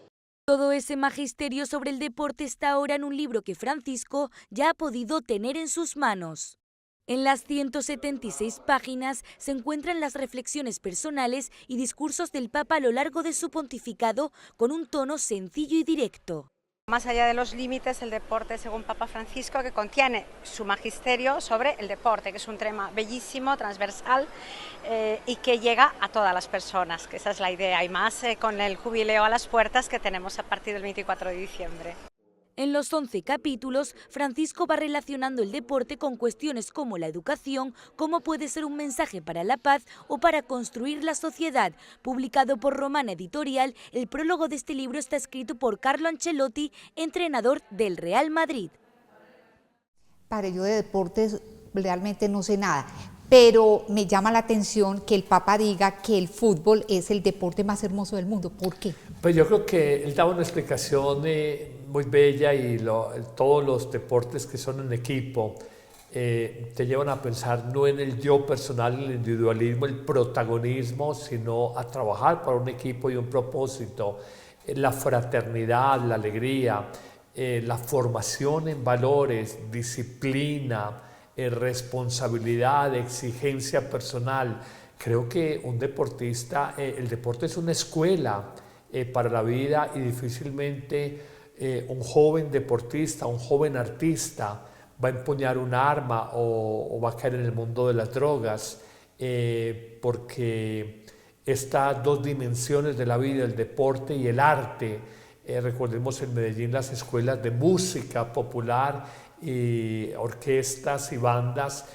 Todo ese magisterio sobre el deporte está ahora en un libro que Francisco ya ha podido tener en sus manos. En las 176 páginas se encuentran las reflexiones personales y discursos del Papa a lo largo de su pontificado con un tono sencillo y directo. Más allá de los límites, el deporte, según Papa Francisco, que contiene su magisterio sobre el deporte, que es un tema bellísimo, transversal y que llega a todas las personas, que esa es la idea, y más con el jubileo a las puertas que tenemos a partir del 24 de diciembre. En los 11 capítulos, Francisco va relacionando el deporte con cuestiones como la educación, cómo puede ser un mensaje para la paz o para construir la sociedad. Publicado por Romana Editorial, el prólogo de este libro está escrito por Carlo Ancelotti, entrenador del Real Madrid. Padre, yo de deportes realmente no sé nada, pero me llama la atención que el Papa diga que el fútbol es el deporte más hermoso del mundo. ¿Por qué? Pues yo creo que él daba una explicación muy bella y todos los deportes que son en equipo te llevan a pensar no en el yo personal, el individualismo, el protagonismo, sino a trabajar para un equipo y un propósito, la fraternidad, la alegría, la formación en valores, disciplina, responsabilidad, exigencia personal. Creo que un deportista, el deporte es una escuela para la vida y difícilmente un joven deportista, un joven artista va a empuñar un arma o va a caer en el mundo de las drogas porque estas dos dimensiones de la vida, el deporte y el arte, recordemos en Medellín las escuelas de música popular y orquestas y bandas,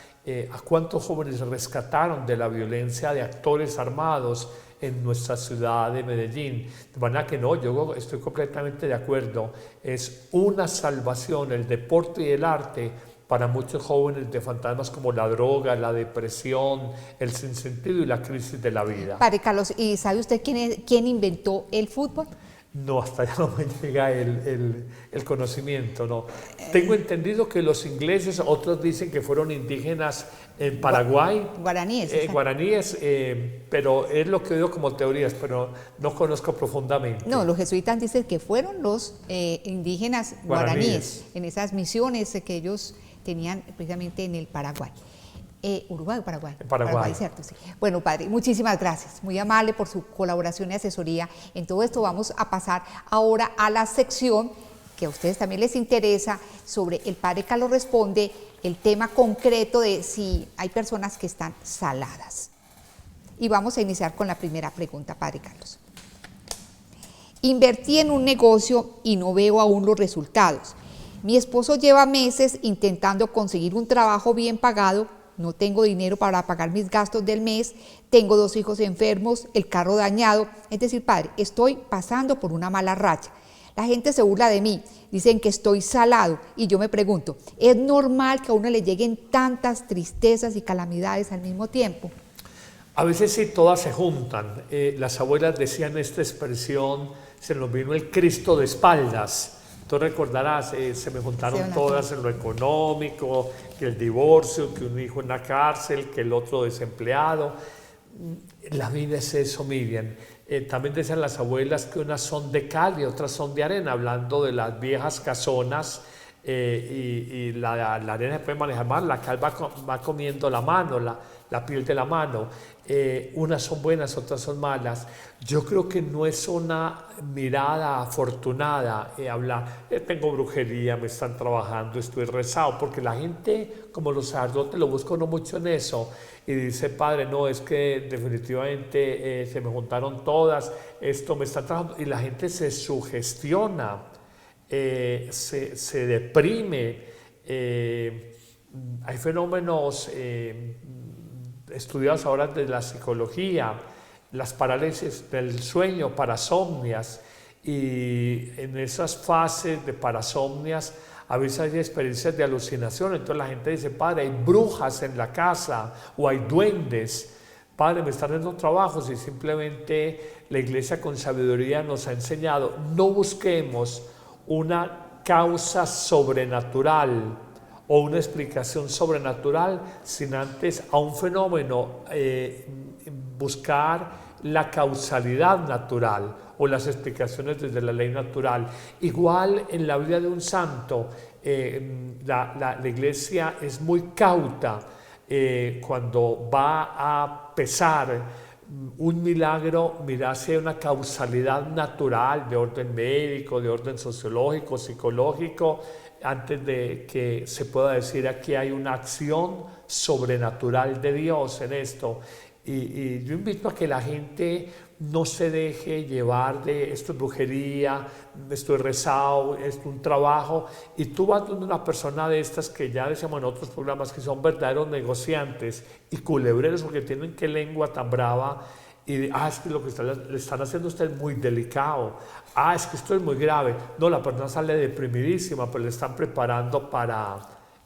a cuántos jóvenes rescataron de la violencia de actores armados en nuestra ciudad de Medellín. De manera que no, yo estoy completamente de acuerdo, es una salvación el deporte y el arte para muchos jóvenes de fantasmas como la droga, la depresión, el sinsentido y la crisis de la vida. Padre Carlos, ¿y sabe usted quién inventó el fútbol? No, hasta allá no me llega el conocimiento, no. Tengo entendido que los ingleses, otros dicen que fueron indígenas en Paraguay. Guaraníes. Guaraníes, pero es lo que oigo como teorías, pero no conozco profundamente. No, los jesuitas dicen que fueron los indígenas guaraníes en esas misiones que ellos tenían precisamente en el Paraguay. Uruguay o Paraguay. Paraguay, cierto, sí. Bueno, padre, muchísimas gracias, muy amable por su colaboración y asesoría. En todo esto vamos a pasar ahora a la sección que a ustedes también les interesa, sobre el padre Carlos responde el tema concreto de si hay personas que están saladas. Y vamos a iniciar con la primera pregunta, padre Carlos. Invertí en un negocio y no veo aún los resultados. Mi esposo lleva meses intentando conseguir un trabajo bien pagado. No tengo dinero para pagar mis gastos del mes, tengo 2 hijos enfermos, el carro dañado. Es decir, padre, estoy pasando por una mala racha. La gente se burla de mí, dicen que estoy salado y yo me pregunto, ¿es normal que a uno le lleguen tantas tristezas y calamidades al mismo tiempo? A veces sí, todas se juntan. Las abuelas decían esta expresión, se nos vino el Cristo de espaldas. Tú recordarás, se me juntaron todas en lo económico, que el divorcio, que un hijo en la cárcel, que el otro desempleado. La vida es eso, Miriam. También decían las abuelas que unas son de cal y otras son de arena, hablando de las viejas casonas, y la arena se puede manejar mal, la cal va comiendo la mano, la piel de la mano. Unas son buenas, otras son malas. Yo creo que no es una mirada afortunada hablar, tengo brujería, me están trabajando, estoy rezado, porque la gente, como los sacerdotes, lo buscan no mucho en eso y dice, padre, no, es que definitivamente se me juntaron todas, esto me está trabajando, y la gente se sugestiona, se deprime. Hay fenómenos estudiados ahora de la psicología, las parálisis del sueño, parasomnias, y en esas fases de parasomnias a veces hay experiencias de alucinación. Entonces la gente dice, padre, hay brujas en la casa o hay duendes, padre, me están dando trabajos, y simplemente la iglesia con sabiduría nos ha enseñado, no busquemos una causa sobrenatural o una explicación sobrenatural, sin antes a un fenómeno buscar la causalidad natural o las explicaciones desde la ley natural. Igual en la vida de un santo, la iglesia es muy cauta cuando va a pesar un milagro, mirar si hay una causalidad natural de orden médico, de orden sociológico, psicológico, antes de que se pueda decir aquí hay una acción sobrenatural de Dios en esto. Y yo invito a que la gente no se deje llevar de esto es brujería, esto es rezado, esto es un trabajo, y tú vas donde una persona de estas que ya decíamos en otros programas que son verdaderos negociantes y culebreros porque tienen qué lengua tan brava, y es que lo que le están haciendo a usted es muy delicado, es que esto es muy grave. No, la persona sale deprimidísima, pero le están preparando para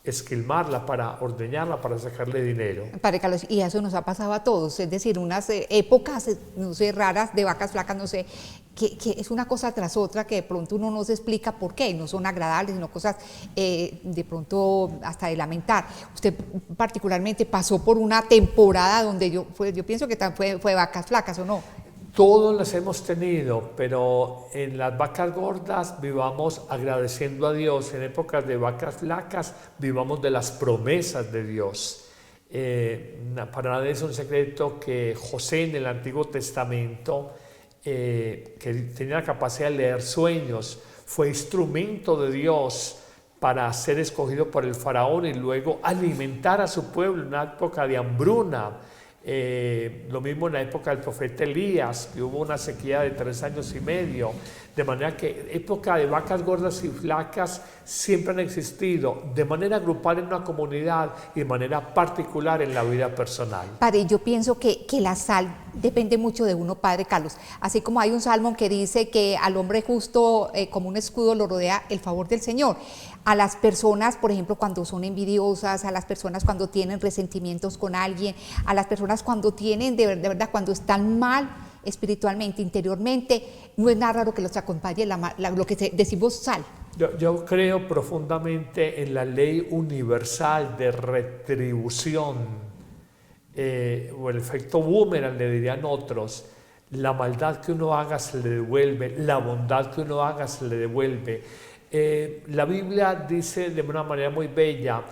esquilmarla, para ordeñarla, para sacarle dinero. Padre Carlos, y eso nos ha pasado a todos, es decir, unas épocas, no sé, raras de vacas flacas, no sé, que es una cosa tras otra que de pronto uno no se explica por qué, y no son agradables, sino cosas de pronto hasta de lamentar. Usted particularmente pasó por una temporada donde yo pienso que fue vacas flacas, ¿o no? Todos las hemos tenido, pero en las vacas gordas vivamos agradeciendo a Dios. En épocas de vacas flacas vivamos de las promesas de Dios. Para nadie es un secreto que José en el Antiguo Testamento, que tenía la capacidad de leer sueños, fue instrumento de Dios para ser escogido por el faraón y luego alimentar a su pueblo en una época de hambruna. Lo mismo en la época del profeta Elías, que hubo una sequía de 3 años y medio, de manera que época de vacas gordas y flacas siempre han existido, de manera grupal en una comunidad y de manera particular en la vida personal. Padre, yo pienso que la sal depende mucho de uno, Padre Carlos, así como hay un salmo que dice que al hombre justo como un escudo lo rodea el favor del Señor. A las personas, por ejemplo, cuando son envidiosas, a las personas cuando tienen resentimientos con alguien, a las personas cuando tienen, de verdad, cuando están mal espiritualmente, interiormente, no es nada raro que los acompañe lo que decimos sal. Yo creo profundamente en la ley universal de retribución, o el efecto boomerang, le dirían otros. La maldad que uno haga se le devuelve, la bondad que uno haga se le devuelve. La Biblia dice de una manera muy bella: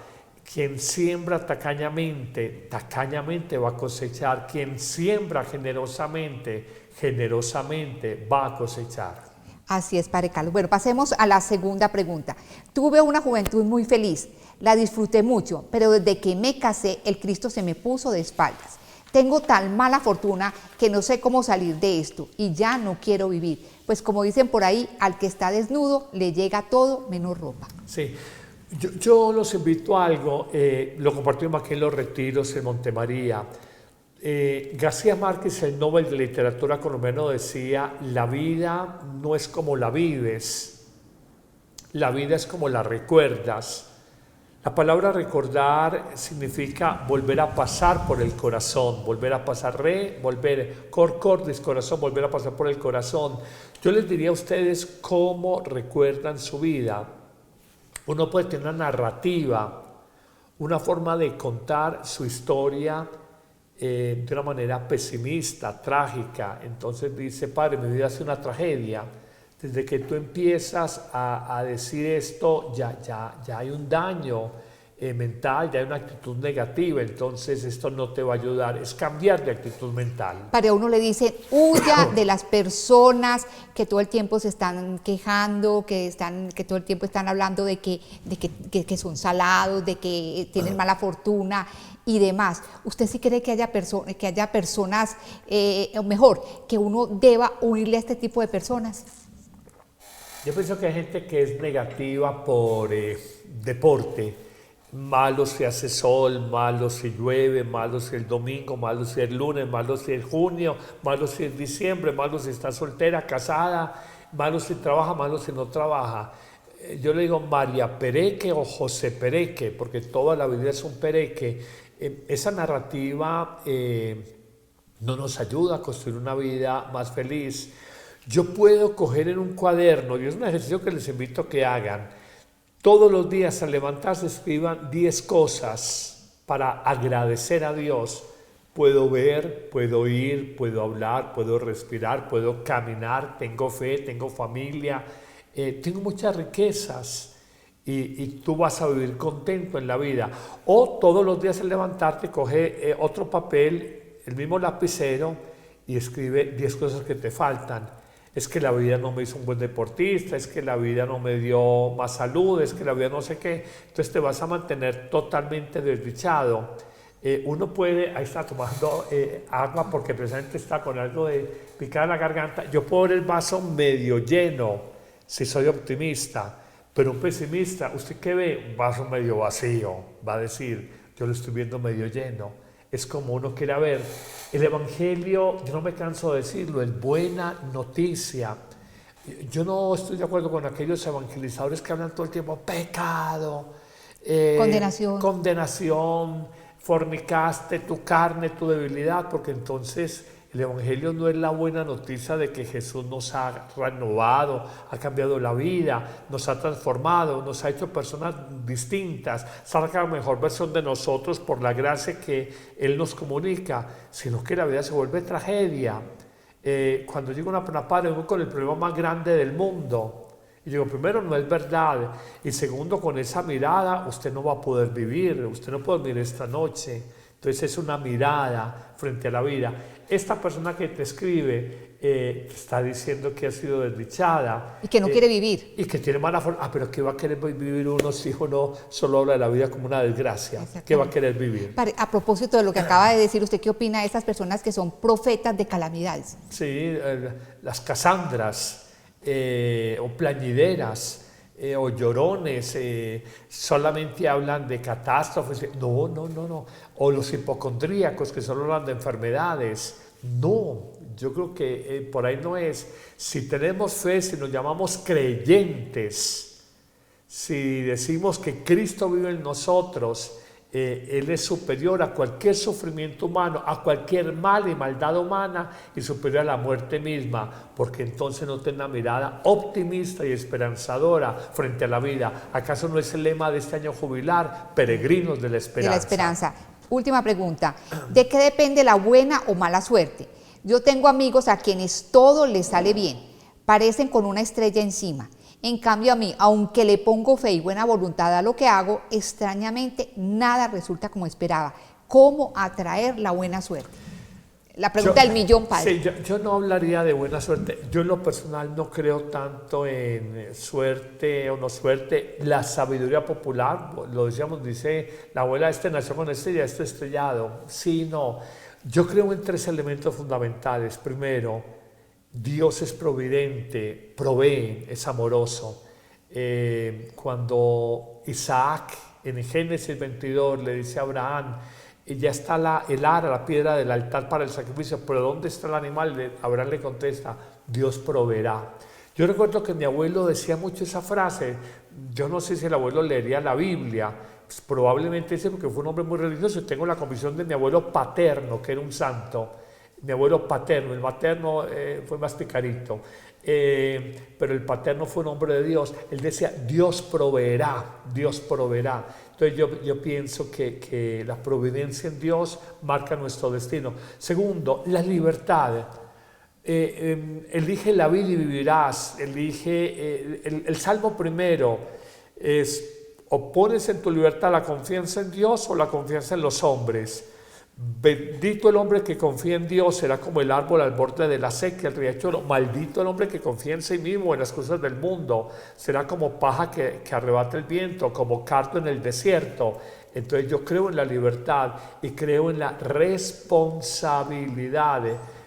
quien siembra tacañamente, tacañamente va a cosechar. Quien siembra generosamente, generosamente va a cosechar. Así es, Padre Carlos. Bueno, pasemos a la segunda pregunta. Tuve una juventud muy feliz, la disfruté mucho, pero desde que me casé, el Cristo se me puso de espaldas. Tengo tan mala fortuna que no sé cómo salir de esto y ya no quiero vivir. Pues como dicen por ahí, al que está desnudo le llega todo menos ropa. Sí. Yo los invito a algo, lo compartimos aquí en los retiros en Montemaría. García Márquez, el Nobel de Literatura colombiano, decía: la vida no es como la vives, la vida es como la recuerdas. La palabra recordar significa volver a pasar por el corazón, volver a pasar, cor cordis, corazón, volver a pasar por el corazón. Yo les diría a ustedes cómo recuerdan su vida. Uno puede tener una narrativa, una forma de contar su historia de una manera pesimista, trágica. Entonces dice: padre, mi vida ha sido una tragedia. Desde que tú empiezas a decir esto, ya hay un daño mental, ya hay una actitud negativa. Entonces esto no te va a ayudar, es cambiar de actitud mental. Para uno le dice: huya de las personas que todo el tiempo se están quejando, que todo el tiempo están hablando de que son salados, de que tienen mala fortuna y demás. ¿Usted sí cree que haya personas, o mejor, que uno deba huirle a este tipo de personas? Yo pienso que hay gente que es negativa por deporte. Malo si hace sol, malo si llueve, malo si el domingo, malo si el lunes, malo si el junio, malo si es diciembre, malo si está soltera, casada, malo si trabaja, malo si no trabaja. Yo le digo María Pereque o José Pereque, porque toda la vida es un pereque. Esa narrativa no nos ayuda a construir una vida más feliz. Yo puedo coger en un cuaderno, y es un ejercicio que les invito a que hagan, todos los días al levantarse escriban 10 cosas para agradecer a Dios. Puedo ver, puedo oír, puedo hablar, puedo respirar, puedo caminar, tengo fe, tengo familia, tengo muchas riquezas y tú vas a vivir contento en la vida. O todos los días al levantarte coge otro papel, el mismo lapicero y escribe 10 cosas que te faltan. Es que la vida no me hizo un buen deportista, es que la vida no me dio más salud, es que la vida no sé qué. Entonces te vas a mantener totalmente desdichado. Uno puede, ahí está tomando agua porque precisamente está con algo de picada en la garganta. Yo puedo ver el vaso medio lleno si soy optimista, pero un pesimista, ¿usted qué ve? Un vaso medio vacío, va a decir, yo lo estoy viendo medio lleno. Es como uno quiera ver. El Evangelio, yo no me canso de decirlo, es buena noticia. Yo no estoy de acuerdo con aquellos evangelizadores que hablan todo el tiempo pecado, condenación, fornicaste, tu carne, tu debilidad, porque entonces el Evangelio no es la buena noticia de que Jesús nos ha renovado, ha cambiado la vida, nos ha transformado, nos ha hecho personas distintas, saca la mejor versión de nosotros por la gracia que Él nos comunica, sino que la vida se vuelve tragedia. Cuando llego a una padre, vengo con el problema más grande del mundo. Y digo, primero, no es verdad. Y segundo, con esa mirada usted no va a poder vivir, usted no puede vivir esta noche. Entonces es una mirada frente a la vida. Esta persona que te escribe está diciendo que ha sido desdichada. Y que no quiere vivir. Y que tiene mala forma. ¿Pero qué va a querer vivir uno si uno solo habla de la vida como una desgracia? ¿Qué va a querer vivir? A propósito de lo que acaba de decir, ¿usted qué opina de estas personas que son profetas de calamidades? Sí, las Casandras o plañideras. O llorones, solamente hablan de catástrofes. No. O los hipocondríacos que solo hablan de enfermedades. No, yo creo que por ahí no es. Si tenemos fe, si nos llamamos creyentes, si decimos que Cristo vive en nosotros Él es superior a cualquier sufrimiento humano, a cualquier mal y maldad humana, y superior a la muerte misma, porque entonces no tiene una mirada optimista y esperanzadora frente a la vida. ¿Acaso no es el lema de este año jubilar? Peregrinos de la esperanza. De la esperanza. Última pregunta. ¿De qué depende la buena o mala suerte? Yo tengo amigos a quienes todo les sale bien, parecen con una estrella encima. En cambio a mí, aunque le pongo fe y buena voluntad a lo que hago, extrañamente nada resulta como esperaba. ¿Cómo atraer la buena suerte? La pregunta del millón, padre. Sí, yo no hablaría de buena suerte. Yo en lo personal no creo tanto en suerte o no suerte. La sabiduría popular, lo decíamos, dice la abuela, este nació con estrella, este estrellado. Sí, no. Yo creo en 3 elementos fundamentales. Primero, Dios es providente, provee, es amoroso. Cuando Isaac en Génesis 22 le dice a Abraham, ya está el ara, la piedra del altar para el sacrificio, pero ¿dónde está el animal? Abraham le contesta, Dios proveerá. Yo recuerdo que mi abuelo decía mucho esa frase. Yo no sé si el abuelo leería la Biblia, pues probablemente ese, porque fue un hombre muy religioso. Tengo la convicción de mi abuelo paterno, que era un santo. Mi abuelo paterno, el materno fue más picarito, pero el paterno fue un hombre de Dios. Él decía, Dios proveerá, Dios proveerá. Entonces yo pienso que la providencia en Dios marca nuestro destino. Segundo, la libertad. Elige la vida y vivirás. Elige el Salmo primero es, o pones en tu libertad la confianza en Dios o la confianza en los hombres. Bendito el hombre que confía en Dios, será como el árbol al borde de la sequía, el riachuelo. Maldito el hombre que confía en sí mismo, en las cosas del mundo, será como paja que arrebata el viento, como cardo en el desierto. Entonces yo creo en la libertad y creo en la responsabilidad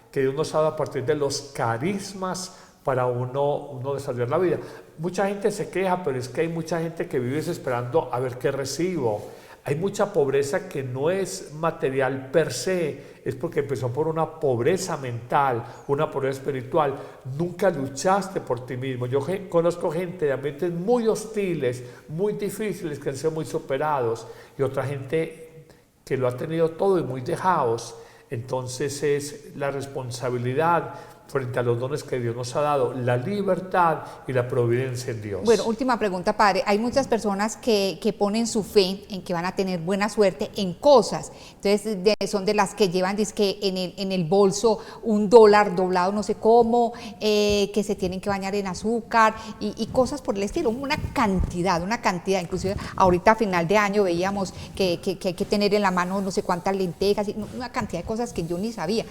que Dios nos ha dado a partir de los carismas para uno desarrollar la vida. Mucha gente se queja, pero es que hay mucha gente que vive esperando a ver qué recibo. Hay mucha pobreza que no es material per se, es porque empezó por una pobreza mental, una pobreza espiritual. Nunca luchaste por ti mismo. Yo conozco gente de ambientes muy hostiles, muy difíciles, que han sido muy superados, y otra gente que lo ha tenido todo y muy dejados. Entonces es la responsabilidad frente a los dones que Dios nos ha dado, la libertad y la providencia en Dios. Bueno, última pregunta, padre. Hay muchas personas que ponen su fe en que van a tener buena suerte en cosas. Entonces, son de las que llevan dizque en el bolso $1 doblado no sé cómo, que se tienen que bañar en azúcar y cosas por el estilo. Una cantidad. Inclusive ahorita a final de año veíamos que hay que tener en la mano no sé cuántas lentejas, una cantidad de cosas que yo ni sabía.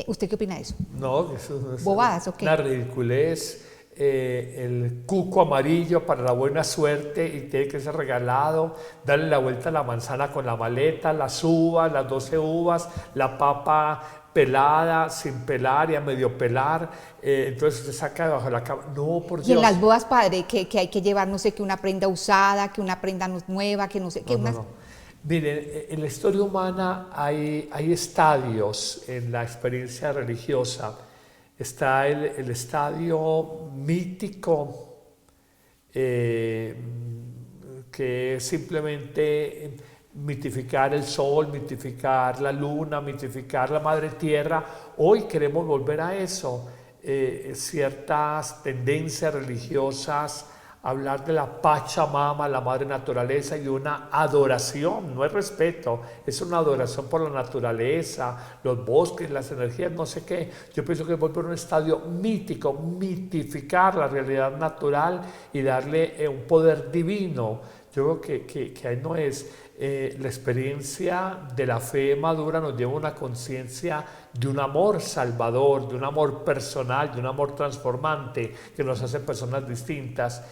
¿Usted qué opina de eso? No, eso bobadas, ¿o qué? Una ridiculez. El cuco amarillo para la buena suerte y tiene que ser regalado, darle la vuelta a la manzana con la maleta, las uvas, las 12 uvas, la papa pelada, sin pelar y a medio pelar, entonces se saca debajo de la cama. No, por Dios. Y en las bodas, padre, que hay que llevar no sé qué, una prenda usada, que una prenda nueva, que no sé qué. No. Miren, en la historia humana hay estadios en la experiencia religiosa. Está el estadio mítico, que es simplemente mitificar el sol, mitificar la luna, mitificar la madre tierra. Hoy queremos volver a eso. Ciertas tendencias religiosas, hablar de la Pachamama, la madre naturaleza, y una adoración, no es respeto, es una adoración por la naturaleza, los bosques, las energías, no sé qué. Yo pienso que volver a un estadio mítico, mitificar la realidad natural y darle un poder divino. Yo creo que ahí no es. La experiencia de la fe madura nos lleva a una conciencia de un amor salvador, de un amor personal, de un amor transformante que nos hace personas distintas.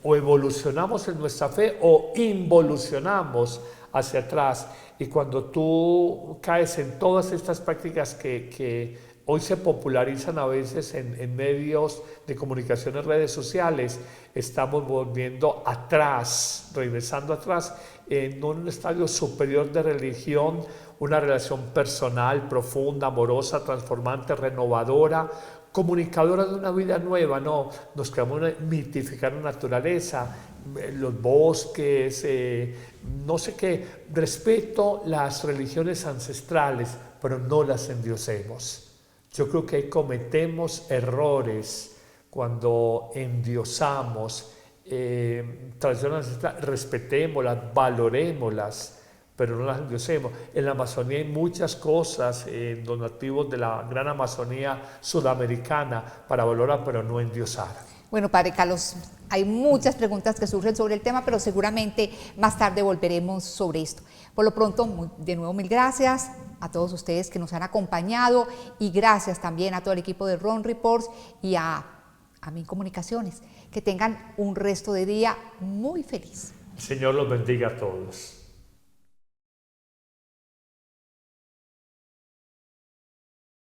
O evolucionamos en nuestra fe o involucionamos hacia atrás. Y cuando tú caes en todas estas prácticas que hoy se popularizan a veces en medios de comunicación, en redes sociales, estamos volviendo atrás, regresando atrás en un estadio superior de religión, una relación personal, profunda, amorosa, transformante, renovadora comunicadora de una vida nueva, no, nos quedamos en mitificar la naturaleza, los bosques, no sé qué, respeto las religiones ancestrales, pero no las endiosemos. Yo creo que ahí cometemos errores cuando endiosamos tradiciones ancestrales, respetémoslas, valorémoslas, pero no las endiosemos. En la Amazonía hay muchas cosas, los nativos de la gran Amazonía sudamericana, para valorar, pero no endiosar. Bueno, Padre Carlos, hay muchas preguntas que surgen sobre el tema, pero seguramente más tarde volveremos sobre esto. Por lo pronto, de nuevo, mil gracias a todos ustedes que nos han acompañado y gracias también a todo el equipo de Ron Reports y a Amén Comunicaciones. Que tengan un resto de día muy feliz. El Señor los bendiga a todos.